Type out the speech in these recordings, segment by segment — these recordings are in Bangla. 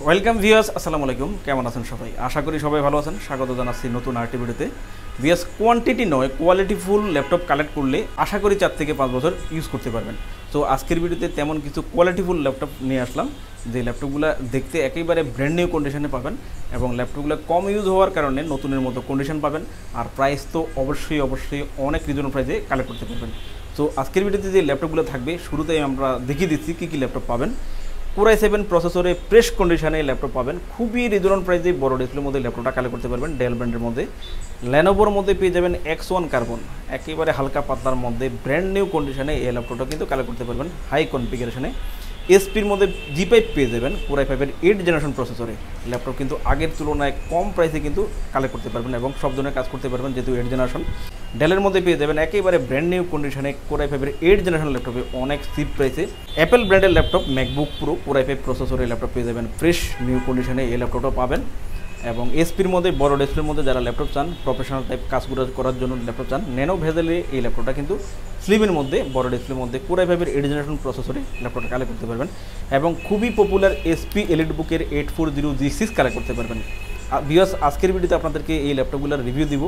ওয়েলকাম ভিউয়ার্স, আসসালামু আলাইকুম। কেমন আছেন সবাই? আশা করি সবাই ভালো আছেন। স্বাগত জানাচ্ছি নতুন আরেকটি ভিডিওতে। ভিউয়ার্স, কোয়ান্টিটি নয় কোয়ালিটিফুল ল্যাপটপ কালেক্ট করলে আশা করি 4 থেকে 5 বছর ইউজ করতে পারবেন। তো আজকের ভিডিওতে তেমন কিছু কোয়ালিটিফুল ল্যাপটপ নিয়ে আসলাম, যে ল্যাপটপগুলো দেখতে একেবারে ব্র্যান্ড নিউ কন্ডিশনে পাবেন এবং ল্যাপটপগুলো কম ইউজ হওয়ার কারণে নতুনের মতো কন্ডিশন পাবেন। আর প্রাইস তো অবশ্যই অনেক রিজনেবল প্রাইসে কালেক্ট করতে পারবেন। তো আজকের ভিডিওতে যে ল্যাপটপগুলো থাকবে, শুরুতেই আমরা দেখিয়ে দিচ্ছি কী ল্যাপটপ পাবেন। Core i7 প্রসেসরে ফ্রেশ কন্ডিশনে ল্যাপটপ পাবেন, খুবই রিজনেবল প্রাইসে বড় ডিসপ্লের মধ্যে ল্যাপটপটা কালেক্ট করতে পারবেন। ডেল ব্র্যান্ডের মধ্যে লেনোভোর মধ্যে পেয়ে যাবেন X1 কার্বন, একেবারে হালকা পাতলার মধ্যে ব্র্যান্ড নিউ কন্ডিশনে এই ল্যাপটপটা কিন্তু কালেক্ট করতে পারবেন হাই কনফিগারেশনে। এসপির মধ্যে G5 পেয়ে যাবেন Core i5 এর 8 জেনারেশন প্রসেসরে। ল্যাপটপ কিন্তু আগের তুলনায় কম প্রাইসে কিন্তু কালেক্ট করতে পারবেন এবং সব ধরনের কাজ করতে পারবেন, যেহেতু 8 জেনারেশন। ডেলের মধ্যে পেয়ে যাবেন একেবারে ব্র্যান্ড নিউ কন্ডিশনে Core i5 এর 8 জেনারেশন ল্যাপটপে অনেক চিপ প্রাইসে। অ্যাপেল ব্র্যান্ডের laptop MacBook pro Core i5 প্রসেসরে ল্যাপটপ পেয়ে যাবেন ফ্রেশ নিউ কন্ডিশনে এই ল্যাপটপটা পাবেন। এবং এসপির মধ্যে বড় ডিসপ্লের মধ্যে যারা ল্যাপটপ চান, প্রফেশনাল টাইপ কাজগুলো করার জন্য ল্যাপটপ চান, ন্যানো ভেজেলে এই ল্যাপটপটা কিন্তু স্লিমের মধ্যে বড় ডিসপ্লের মধ্যে Core i5 এর 8 জেনারেশন প্রসেসরে ল্যাপটপটা কালেক্ট করতে পারবেন এবং খুবই পপুলার এসপি এলিট বুকের 840G6 কালেক্ট করতে পারবেন। ভিউয়ার্স, আজকের ভিডিওতে আপনাদেরকে এই ল্যাপটপগুলোর রিভিউ দিব,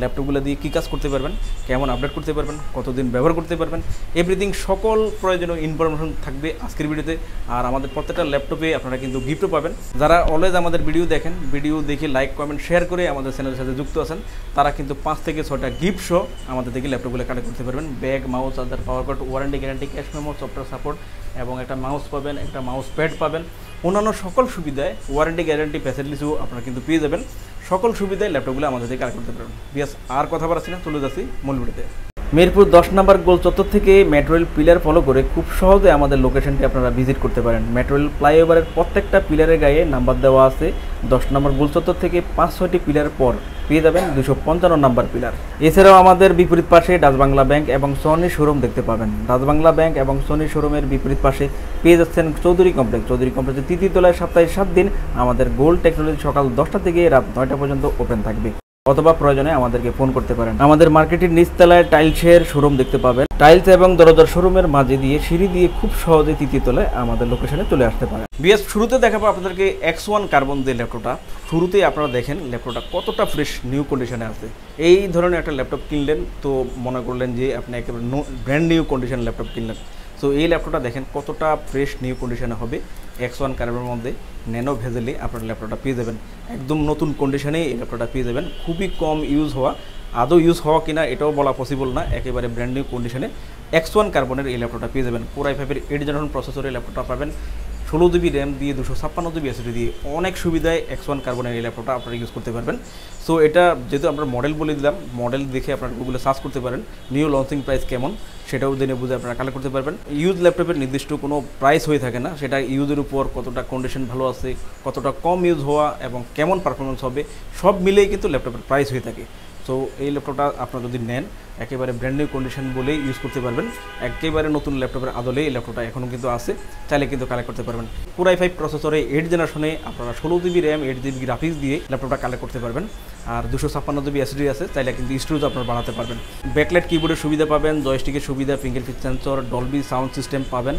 ল্যাপটপগুলো দিয়ে কী কাজ করতে পারবেন, কেমন আপডেট করতে পারবেন, কতদিন ব্যবহার করতে পারবেন, এভরিথিং সকল প্রয়োজনীয় ইনফরমেশন থাকবে আজকের ভিডিওতে। আর আমাদের প্রত্যেকটা ল্যাপটপে আপনারা কিন্তু গিফটও পাবেন। যারা অলওয়েজ আমাদের ভিডিও দেখেন, ভিডিও দেখে লাইক কমেন্ট শেয়ার করে আমাদের চ্যানেলের সাথে যুক্ত আছেন, তারা কিন্তু 5 থেকে 6টা গিফট সহ আমাদের থেকে ল্যাপটপগুলো কালেক্ট করতে পারবেন। Bag, mouse, charger, power card, warranty guarantee, cash memo, software support এবং একটা মাউস পাবেন, একটা মাউস প্যাড পাবেন। অন্যান্য সকল সুবিধায় ওয়ারেন্টি গ্যারান্টি ফ্যাসিলিটিসও আপনারা কিন্তু পেয়ে যাবেন। সকল সুবিধায় ল্যাপটপগুলো আমাদের থেকে কালেক্ট করতে পারবেন। বিয়াস, আর কথা বলাচ্ছি না, চলে যাচ্ছি মূল ভিডিওতে। মিরপুর 10 নম্বর গোল চত্বর থেকে মেট্রো রেল পিলার ফলো করে খুব সহজে আমাদের লোকেশনটি আপনারা ভিজিট করতে পারেন। মেট্রো রেল ফ্লাইওভারের প্রত্যেকটা পিলারের গায়ে নাম্বার দেওয়া আছে। 10 নম্বর গোল চত্বর থেকে 5-6টি পিলার পর পেয়ে যাবেন 255 নম্বর পিলার। এছাড়াও আমাদের বিপরীত পাশে ডাচ বাংলা ব্যাংক এবং সনি শোরুম দেখতে পাবেন। ডাচ বাংলা ব্যাংক এবং সনি শোরুমের বিপরীত পাশে পেয়ে যাচ্ছেন চৌধুরী কমপ্লেক্স। চৌধুরী কমপ্লেক্সের 3য় তলায় সপ্তাহে 7 দিন আমাদের গোল্ড টেকনোলজি সকাল 10টা থেকে রাত 9টা পর্যন্ত ওপেন থাকবে, অথবা প্রয়োজনে আমাদেরকে ফোন করতে পারেন। আমাদের মার্কেটের নিচতলায় টাইলসের শোরুম দেখতে পাবেন। টাইলস এবং দরজার শোরুমের মাঝে দিয়ে সিঁড়ি দিয়ে খুব সহজে 3য় তলায় আমাদের লোকেশনে চলে আসতে পারেন। বিএস, শুরুতে দেখাবো আপনাদেরকে X1 কার্বন যে ল্যাপটপটা। শুরুতেই আপনারা দেখেন ল্যাপটপটা কতটা ফ্রেশ নিউ কন্ডিশনে আছে। এই ধরনের একটা ল্যাপটপ কিনলেন তো মনে করলেন যে আপনি একেবারে ব্র্যান্ড নিউ কন্ডিশন ল্যাপটপ কিনলেন। সো এই ল্যাপটপটা দেখেন কতটা ফ্রেশ নিউ কন্ডিশনে হবে। X1 কার্বনের মধ্যে ন্যানো ভেজেলে আপনার ল্যাপটপটা পেয়ে যাবেন, একদম নতুন কন্ডিশনেই এই ল্যাপটপটা পেয়ে যাবেন। খুবই কম ইউজ হওয়া, আদৌ ইউজ হওয়া কিনা এটাও বলা পসিবল না, একেবারে ব্র্যান্ড নিউ কন্ডিশনে X1 কার্বনের এই ল্যাপটপটা পেয়ে যাবেন। Core i5 এর 8 জেনারেশন প্রসেসরের ল্যাপটপটা পাবেন 16GB র্যাম দিয়ে 256GB SSD দিয়ে। অনেক সুবিধায় X1 কার্বনের এই ল্যাপটপটা আপনারা ইউজ করতে পারবেন। সো এটা যেহেতু আমরা মডেল বলে দিলাম, মডেল দেখে আপনারা গুগলে সার্চ করতে পারেন নিউ লঞ্চিং প্রাইস কেমন, সেটাও জেনে বুঝে আপনারা কালেক্ট করতে পারবেন। ইউজ ল্যাপটপের নির্দিষ্ট কোনো প্রাইস হয়ে থাকে না, সেটা ইউজের উপর কতটা কন্ডিশন ভালো আছে, কতটা কম ইউজ হওয়া এবং কেমন পারফরমেন্স হবে, সব মিলেই কিন্তু ল্যাপটপের প্রাইস হয়ে থাকে। সো এই ল্যাপটপটা আপনারা যদি নেন একেবারে ব্র্যান্ড নিউ কন্ডিশন বলেই ইউজ করতে পারবেন। একেবারে নতুন ল্যাপটপের আদলে এই ল্যাপটপটা এখনও কিন্তু আছে, চাইলে কিন্তু কালেক্ট করতে পারবেন। Core i5 প্রসেসরে 8 জেনারেশনে আপনারা 16GB র্যাম 8GB গ্রাফিক্স দিয়ে ল্যাপটপটা কালেক্ট করতে পারবেন। আর 256GB SSD আছে, চাইলে কিন্তু স্টোরেজ আপনারা বাড়াতে পারবেন। ব্যাকলাইট কিবোর্ডের সুবিধা পাবেন, জয়স্টিকের সুবিধা, fingerprint sensor, Dolby sound system পাবেন।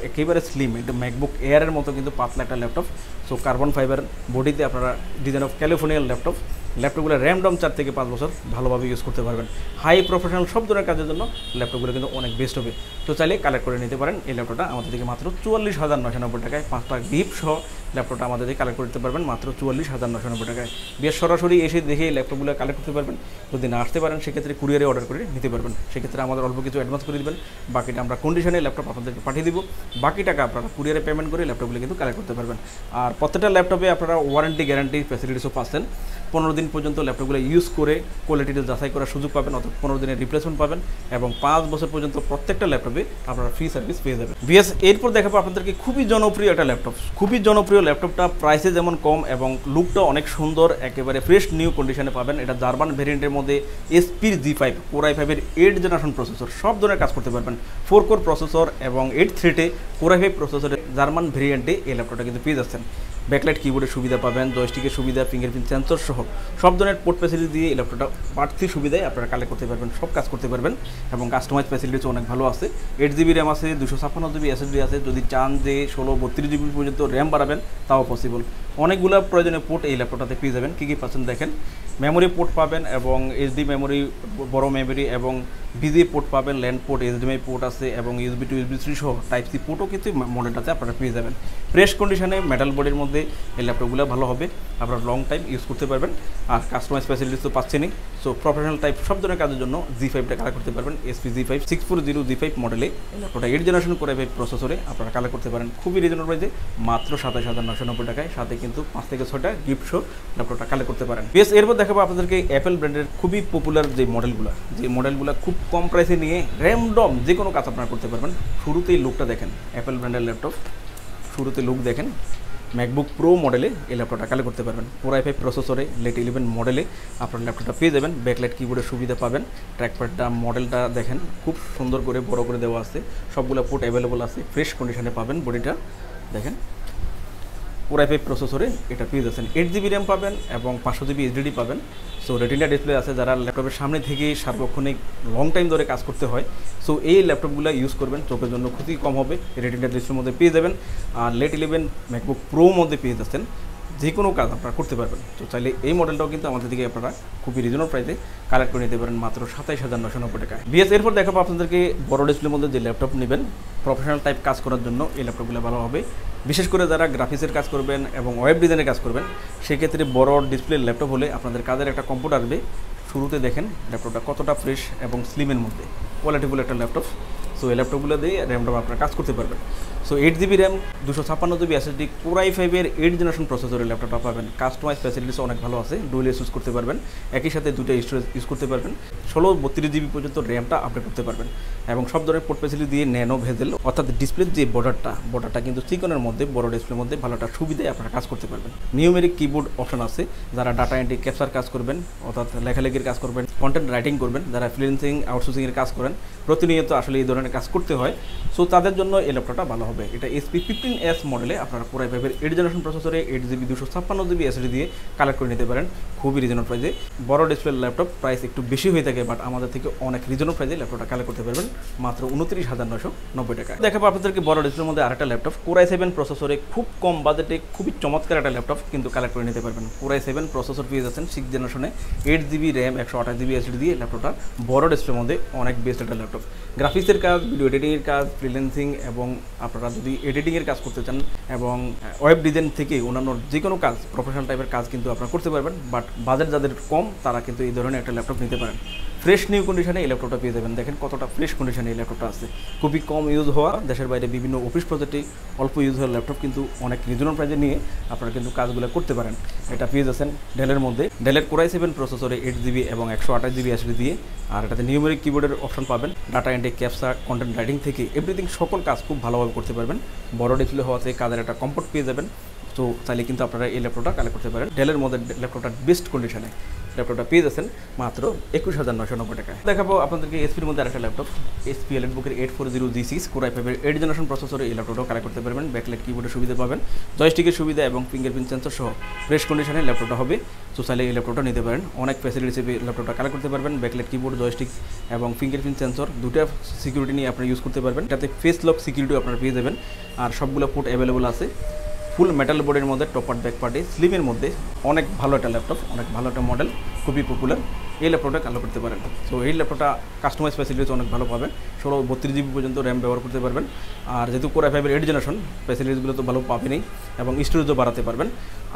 একেবারে স্লিম, এটা ম্যাকবুক এয়ারের মতো কিন্তু পাতলা একটা ল্যাপটপ। সো কার্বন ফাইবার বডিতে আপনারা ডিজাইন অফ ক্যালিফোর্নিয়ার ল্যাপটপগুলো র্যামডম 4 থেকে 5 বছর ভালোভাবে ইউজ করতে পারবেন। হাই প্রফেশনাল সব ধরনের কাজের জন্য ল্যাপটপগুলো কিন্তু অনেক বেস্ট হবে। তো চাইলে কালেক্ট করে নিতে পারেন এই ল্যাপটপটা আমাদের থেকে মাত্র 44,990 টাকায়। 5টা গিফট সহ ল্যাপটপটা আমাদের থেকে কালেক্ট করতে পারবেন মাত্র 44,990 টাকায়। বেশ সরাসরি এসে দেখে ল্যাপটপগুলো কালেক্ট করতে পারবেন। যদি না আসতে পারেন সেক্ষেত্রে কুরিয়ারে অর্ডার করে নিতে পারবেন। সেক্ষেত্রে আমাদের অল্প কিছু অ্যাডভান্স করে দেবেন, বাকিটা আমরা কন্ডিশনে ল্যাপটপ আপনাদেরকে পাঠিয়ে দিব। বাকি টাকা আপনারা কুরিয়ারে পেমেন্ট করে ল্যাপটপগুলো কিন্তু কালেক্ট করতে পারবেন। আর প্রত্যেকটা ল্যাপটপে আপনারা ওয়ারেন্টি গ্যারান্টি ফ্যাসিলিটিসও পাচ্ছেন। 15 দিন পর্যন্ত ল্যাপটপগুলো ইউজ করে কোয়ালিটিটা যাচাই করার সুযোগ পাবেন, অর্থাৎ 15 দিনের রিপ্লেসমেন্ট পাবেন এবং 5 বছর পর্যন্ত প্রত্যেকটা ল্যাপটপে আপনারা ফ্রি সার্ভিস পেয়ে যাবেন। বিএস, এরপর দেখাবো আপনাদেরকে খুবই জনপ্রিয় একটা ল্যাপটপ। খুবই জনপ্রিয় ল্যাপটপটা প্রাইসে যেমন কম এবং লুকটা অনেক সুন্দর, একেবারে ফ্রেশ নিউ কন্ডিশনে পাবেন। এটা জার্মান ভেরিয়েন্টের মধ্যে এসপির G5 Core i5 এর 8 জেনারেশন প্রসেসর, সব ধরনের কাজ করতে পারবেন। 4 কোর প্রসেসর এবং 8 থ্রেডে Core i5 প্রসেসরের জার্মান ভেরিয়েন্টে এই ল্যাপটপটা কিন্তু পেয়ে যাচ্ছেন। ব্যাকলাইট কিবোর্ডের সুবিধা পাবেন, জয়স্টিকের সুবিধা, ফিঙ্গারপ্রিন্ট সেন্সর সহ সব ধরনের পোর্ট ফ্যাসিলিটি দিয়ে এই ল্যাপটপটা বাড়তি সুবিধায় আপনারা কালেক্ট করতে পারবেন, সব কাজ করতে পারবেন এবং কাস্টমাইজ ফ্যাসিলিটিস অনেক ভালো আছে। 8GB র্যাম আছে, 256GB SSD আছে। যদি চান যে 16-32GB পর্যন্ত র্যাম বাড়াবেন তাও পসিবল। অনেকগুলো প্রয়োজনীয় পোর্ট এই ল্যাপটপটাতে পেয়ে যাবেন। কী কী পাচ্ছেন দেখেন, মেমোরি পোর্ট পাবেন এবং এইচডি মেমোরি, বড় মেমোরি এবং বিজি পোর্ট পাবেন, ল্যান্ড পোর্ট, HDMI পোর্ট আছে এবং USB টু USB 3 সহ টাইপ সি পোর্টও কিন্তু মডেলটাতে আপনারা পেয়ে যাবেন। ফ্রেশ কন্ডিশনে মেটাল বডির মধ্যে এই ল্যাপটপগুলো ভালো হবে, আপনারা লং টাইম ইউজ করতে পারবেন। আর কাস্টমাইজ ফ্যাসিলিটিস তো পাচ্ছেনই। সো প্রফেশনাল টাইপ সব ধরনের কাজের জন্য G5টা কালেক্ট করতে পারবেন। SP G5 640 G5 মডেলে এই ল্যাপটপটা 8 জেনারেশন Core i5 প্রসেসরে আপনারা কালেক্ট করতে পারেন খুবই রিজনেবল প্রাইসে, মাত্র 27,990 টাকায়। সাথে কিন্তু 5 থেকে 6টা গিফট সহ ল্যাপটপটা কালেক্ট করতে পারেন। বেশ, এরপর দেখাবো আপনাদেরকে অ্যাপেল ব্র্যান্ডের খুবই পপুলার যে মডেলগুলো খুব কম প্রাইসে নিয়ে র্যান্ডম যে কোনো কাজ আপনারা করতে পারবেন। শুরুতেই লুকটা দেখেন, অ্যাপেল ব্র্যান্ডের ল্যাপটপ, শুরুতে লুক দেখেন। ম্যাকবুক প্রো মডেলে এই ল্যাপটপটা কালেক্ট করতে পারবেন। Core i5 প্রসেসরে লেট 11 মডেলে আপনার ল্যাপটপটা পেয়ে যাবেন। ব্যাকলাইট কিবোর্ডের সুবিধা পাবেন। ট্র্যাকপ্যাডটা মডেলটা দেখেন খুব সুন্দর করে বড় করে দেওয়া আছে, সবগুলো পোর্ট অ্যাভেলেবল আছে, ফ্রেশ কন্ডিশনে পাবেন। বডিটা দেখেন, Core i5 প্রসেসরে এটা পেয়ে যাচ্ছেন। 8GB র্যাম পাবেন এবং 500GB SSD পাবেন। সো রেটিনা ডিসপ্লে আছে, যারা ল্যাপটপের সামনে থেকে সার্বক্ষণিক লং টাইম ধরে কাজ করতে হয়, সো এই ল্যাপটপগুলো ইউজ করবেন, চোখের জন্য ক্ষতি কম হবে। রেটিনা ডিসপ্লের মধ্যে পেয়ে যাবেন। আর লেট 11 ম্যাকবুক প্রো মধ্যে পেয়ে যাচ্ছেন, যে কোনো কাজ আপনারা করতে পারবেন। তো চাইলে এই মডেলটাও কিন্তু আমাদের দিকে আপনারা খুবই রিজনেবল প্রাইসে কালেক্ট করে নিতে পারেন মাত্র 27,990 টাকায়। এরপর দেখাবো আপনাদেরকে বড় ডিসপ্লের মধ্যে যে ল্যাপটপ নেবেন প্রফেশনাল টাইপ কাজ করার জন্য এই ল্যাপটপগুলো ভালো হবে। বিশেষ করে যারা গ্রাফিক্সের কাজ করবেন এবং ওয়েব ডিজাইনের কাজ করবেন, সেক্ষেত্রে বড় ডিসপ্লের ল্যাপটপ হলে আপনাদের কাজের একটা কম্পিউটার আসবে। শুরুতে দেখেন ল্যাপটপটা কতটা ফ্রেশ এবং স্লিমের মধ্যে কোয়ালিটিফুল একটা ল্যাপটপ। সো এই ল্যাপটপগুলো দিয়ে র্যামটা আপনারা কাজ করতে পারবেন। So 8GB RAM, 256GB SSD, Core i5-এর 8 generation প্রসেসরের ল্যাপটপটা পাবেন। কাস্টমাইজ ফ্যাসিলিটিস অনেক ভালো আছে, ডুয়েল ইউজ করতে পারবেন, একই সাথে দুটো স্টোরেজ ইউজ করতে পারবেন। 16-32GB পর্যন্ত র্যামটা আপডেট করতে পারবেন এবং সব ধরনের পোর্ট ফ্যাসিলিটি দিয়ে ন্যানো ভেজেল, অর্থাৎ ডিসপ্লের যে বর্ডারটা কিন্তু চিকনের মধ্যে, বড় ডিসপ্লের মধ্যে ভালো একটা সুবিধায় আপনারা কাজ করতে পারবেন। নিউমেরিক কিবোর্ড অপশন আছে, যারা ডাটা এন্ট্রি ক্যাপচার কাজ করবেন, অর্থাৎ লেখালেখির কাজ করবেন, কন্টেন্ট রাইটিং করবেন, যারা ফ্রিল্যান্সিং আউটসোর্সিংয়ের কাজ করেন, প্রতিনিয়ত আসলে এই ধরনের কাজ করতে হয়, সো তাদের জন্য এই ল্যাপটপটা ভালো হবে। এটা SP 15S মডেলে আপনারা Core i5-এর 8 জেনারেশন প্রসেসরে 8GB 256GB SSD দিয়ে কালেক্ট করে নিতে পারেন খুবই রিজনেবল প্রাইসে। বড় ডিসপ্লে ল্যাপটপ প্রাইস একটু বেশি হয়ে থাকে, বাট আমাদের থেকে অনেক রিজনেবল প্রাইসে ল্যাপটপটা কালেক্ট করতে পারবেন মাত্র 29,990 টাকা। দেখাবো আপনাদেরকে বড় ডিসপ্লের মধ্যে আরেকটা ল্যাপটপ Core i7 প্রসেসরে খুব কম বাজেটে খুবই চমৎকার একটা ল্যাপটপ কিন্তু কালেক্ট করে নিতে পারবেন। Core i7 প্রসেসর পেয়ে যাচ্ছেন 6 জেনারেশনে, 8GB র্যাম, 128GB SSD দিয়ে ল্যাপটপটা বড় ডিসপ্লের মধ্যে অনেক বেস্ট একটা ল্যাপটপ। গ্রাফিক্সের কাজ, ভিডিও এডিটিংয়ের কাজ, ফ্রিল্যান্সিং এবং আপনারা যদি এডিটিংয়ের কাজ করতে চান এবং ওয়েব ডিজাইন থেকে অন্যান্য যে কোনো কাজ, প্রফেশনাল টাইপের কাজ কিন্তু আপনারা করতে পারবেন। বাট বাজেট যাদের কম তারা কিন্তু এই ধরনের একটা ল্যাপটপ নিতে পারেন। ফ্রেশ নিউ কন্ডিশনে এই ল্যাপটপটা পেয়ে যাবেন। দেখেন কতটা ফ্রেশ কন্ডিশনে এই ল্যাপটপটা আছে, খুবই কম ইউজ হওয়া, দেশের বাইরে বিভিন্ন অফিস প্রজেক্টে অল্প ইউজ হওয়ার ল্যাপটপ কিন্তু অনেক রিজনেবল প্রাইসে নিয়ে আপনারা কিন্তু কাজগুলো করতে পারেন। এটা পেয়ে যাচ্ছেন ডেলের মধ্যে, ডেলের Core i7 প্রসেসরে 8GB এবং 128GB SSD দিয়ে। আর এটাতে নিউমেরিক কিবোর্ডের অপশন পাবেন, data entry, capture, content writing থেকে এভরিথিং সকল কাজ খুব ভালোভাবে করতে পারবেন। বড় ডিসপ্লে হওয়াতে কাজের একটা কমফোর্ট পেয়ে যাবেন। তো চাইলে কিন্তু আপনারা এই ল্যাপটপটা কালেক্ট করতে পারেন। ডেলের মধ্যে ল্যাপটপটা বেস্ট কন্ডিশনে ল্যাপটপটা পেয়ে যাচ্ছেন মাত্র 21,990 টাকায়। দেখাবো আপনাদেরকে এসপির মধ্যে আরেকটা laptop, SP এলিটবুকের 840 G6 Core i5-এর 8 generation প্রসেসরে এই ল্যাপটপটাও কালেক্ট করতে পারবেন। ব্যাকলাইট কিবোর্ডের সুবিধা পাবেন, জয়স্টিকের সুবিধা এবং ফিঙ্গারপ্রিন্ট সেন্সর সহ ফ্রেশ কন্ডিশনে ল্যাপটপটা হবে। সো চাইলে এই ল্যাপটপটা নিতে পারেন, অনেক ফ্যাসিলিটিস ল্যাপটপটা কালেক্ট করতে পারবেন। ব্যাকলাইট কিবোর্ড, জয়স্টিক এবং ফিঙ্গারপ্রিন্ট সেন্সর দুটা সিকিউরিটি নিয়ে আপনারা ইউজ করতে পারবেন। এটাতে ফেস লক সিকিউরিটি আপনারা পেয়ে যাবেন। আর সবগুলো পোর্ট অ্যাভেলেবল আছে। ফুল মেটাল বোর্ডের মধ্যে, টপ পার্ট, ব্যাক পার্টে, স্লিমের মধ্যে অনেক ভালো একটা ল্যাপটপ, অনেক ভালো একটা মডেল, খুবই পপুলার। এই ল্যাপটপটা কালেক্ট করতে পারেন। সো এই ল্যাপটপটা কাস্টমাইজ ফ্যাসিলিটিস অনেক ভালো পাবেন, 16-32GB পর্যন্ত র্যাম ব্যবহার করতে পারবেন। আর যেহেতু Core i5-এর 8 জেনারেশন, ফ্যাসিলিটিসগুলো তো ভালো পাবেনই এবং স্টোরেজও বাড়াতে পারবেন।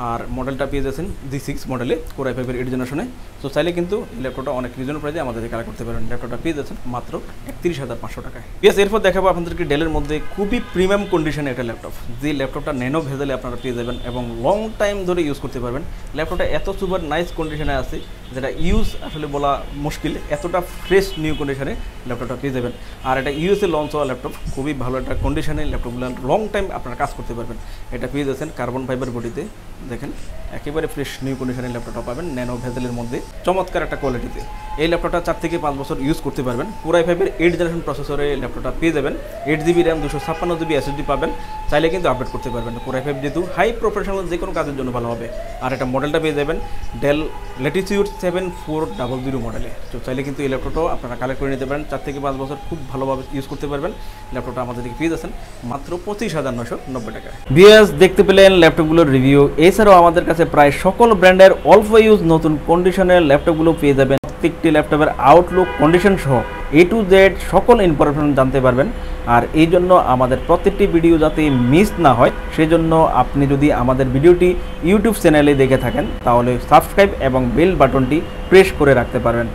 আর মডেলটা পেয়ে যাচ্ছেন G6 মডেলে Core i5-এর 8 জেনারেশনে। সো চাইলে কিন্তু এই ল্যাপটপটা অনেক রিজনেবল প্রাইসে আমাদের কালেক্ট করতে পারবেন। ল্যাপটপটা পেয়ে যাচ্ছেন মাত্র 31,500 টাকায়। এরপর দেখাবো আপনাদেরকে ডেলের মধ্যে খুবই প্রিমিয়াম কন্ডিশনে একটা ল্যাপটপ, যে ল্যাপটপটা ন্যানো ভেজেলে আপনারা পেয়ে যাবেন এবং লং টাইম ধরে ইউজ করতে পারবেন। ল্যাপটপটা এত সুপার নাইস কন্ডিশনে আছে যেটা ইউজ আসলে বলা মুশকিল, এতটা ফ্রেশ নিউ কন্ডিশনে ল্যাপটপটা পেয়ে যাবেন। আর এটা ইউএসএ লঞ্চ হওয়া ল্যাপটপ, খুবই ভালো একটা কন্ডিশনে ল্যাপটপগুলো লং টাইম আপনারা কাজ করতে পারবেন। এটা পেয়ে যাচ্ছেন কার্বন ফাইবার বডিতে, দেখেন একেবারে ফ্রেশ নিউ কন্ডিশনের ল্যাপটপটা পাবেন ন্যানো ভেজেলের মধ্যে, চমৎকার একটা কোয়ালিটিতে। এই ল্যাপটপটা 4 থেকে 5 বছর ইউজ করতে পারবেন। Core i5-এর 8 জেনারেশন প্রসেসরে ল্যাপটপটা পেয়ে যাবেন। 8GB র্যাম, 256GB SSD পাবেন চাইলে কিন্তু আপডেট করতে পারবেন। কোর i5 যেহেতু হাই প্রফেশনাল যে কোনো কাজের জন্য ভালো হবে। আর এটা মডেলটা পেয়ে যাবেন ডেল ল্যাটিটিউড 7400 মডেলে। তো চাইলে কিন্তু এই ল্যাপটপটাও আপনারা কালেক্ট করে নিতে পারেন। 4 থেকে 5 বছর খুব ভালোভাবে ইউজ করতে পারবেন। ল্যাপটপটা আমাদের দিকে পেয়ে যাচ্ছেন মাত্র 25,990 টাকায়। ভিউয়ার্স, দেখতে পেলেন ল্যাপটপগুলোর রিভিউ। এছাড়াও আমাদের কাছে প্রায় সকল ব্র্যান্ডের অল্প ইউজ নতুন কন্ডিশনের ল্যাপটপগুলো পেয়ে যাবেন। প্রত্যেকটি ল্যাপটপের আউটলুক, কন্ডিশন সহ A to Z সকল ইনফরমেশন জানতে পারবেন। আর এই জন্য আমাদের প্রত্যেকটি ভিডিও যাতে মিস না হয়, সেজন্য আপনি যদি আমাদের ভিডিওটি ইউটিউব চ্যানেলে দেখে থাকেন তাহলে সাবস্ক্রাইব এবং বেল বাটনটি প্রেস করে রাখতে পারবেন।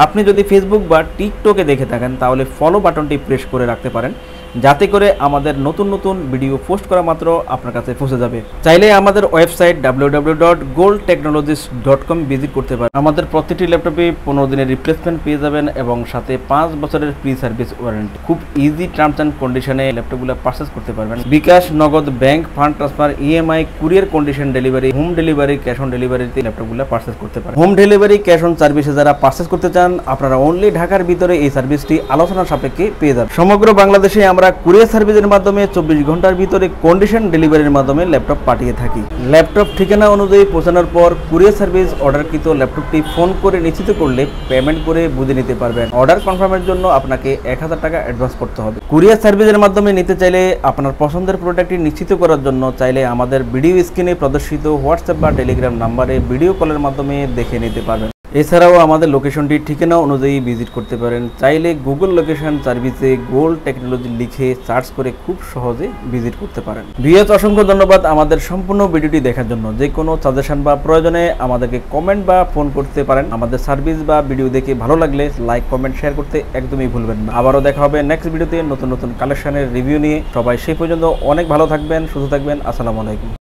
আপনি যদি ফেসবুক বা টিকটকে দেখে থাকেন তাহলে ফলো বাটনটি প্রেস করে রাখতে পারেন, যাতে করে আমাদের নতুন নতুন ভিডিও পোস্ট করা মাত্র আপনার কাছে পৌঁছে যাবে। চাইলে আমাদের ওয়েবসাইট www.goldtechnologies.com ভিজিট করতে পারেন। আমাদের প্রতিটি ল্যাপটপে 15 দিনের রিপ্লেসমেন্ট পেয়ে যাবেন এবং সাথে 5 বছরের ফ্রি সার্ভিস ওয়ারেন্টি। খুব ইজি টার্মস অ্যান্ড কন্ডিশনে ল্যাপটপগুলো পারচেস করতে পারবেন। বিকাশ, নগদ, bank, fund transfer, EMI, courier condition delivery, home delivery, cash on ডেলিভারিতে ল্যাপটপগুলো পারচেস করতে পারেন। হোম ডেলিভারি, ক্যাশ অন সার্ভিসে যারা পারচেস করতে চান আপনারা অনলি ঢাকার ভিতরে এই সার্ভিসটি আলোচনার সাপেক্ষে পেয়ে যাবেন। সমগ্র বাংলাদেশে আমরা কুরিয়ার সার্ভিসের মাধ্যমে 24 ঘন্টার ভিতরে কন্ডিশন ডেলিভারির মাধ্যমে ল্যাপটপ পাঠিয়ে থাকি। ল্যাপটপ ঠিকানা অনুযায়ী পৌঁছানোর পর কুরিয়ার সার্ভিস অর্ডারকৃত ল্যাপটপটি ফোন করে নিশ্চিত করলে পেমেন্ট করে বুঝে নিতে পারবেন। অর্ডার কনফার্মের জন্য আপনাকে 1000 টাকা অ্যাডভান্স করতে হবে। কুরিয়ার সার্ভিসের মাধ্যমে নিতে চাইলে আপনার পছন্দের প্রোডাক্টটি নিশ্চিত করার জন্য চাইলে আমাদের ভিডিও স্ক্রিনে প্রদর্শিত হোয়াটসঅ্যাপ বা টেলিগ্রাম নাম্বারে ভিডিও কলের মাধ্যমে দেখে নিতে পারবেন। এছাড়াও আমাদের লোকেশনটি ঠিকানা অনুযায়ী ভিজিট করতে পারেন। চাইলে গুগল লোকেশন সার্ভিসে গোল্ড টেকনোলজি লিখে সার্চ করে খুব সহজে ভিজিট করতে পারেন। ভিউয়ার্স, অসংখ্য ধন্যবাদ আমাদের সম্পূর্ণ ভিডিওটি দেখার জন্য। যে কোনো সাজেশন বা প্রয়োজনে আমাদেরকে কমেন্ট বা ফোন করতে পারেন। আমাদের সার্ভিস বা ভিডিও দেখে ভালো লাগলে লাইক, কমেন্ট, শেয়ার করতে একদমই ভুলবেন না। আবারও দেখা হবে নেক্সট ভিডিওতে নতুন নতুন কালেকশনের রিভিউ নিয়ে। সবাই সেই পর্যন্ত অনেক ভালো থাকবেন, সুস্থ থাকবেন। আসসালামু আলাইকুম।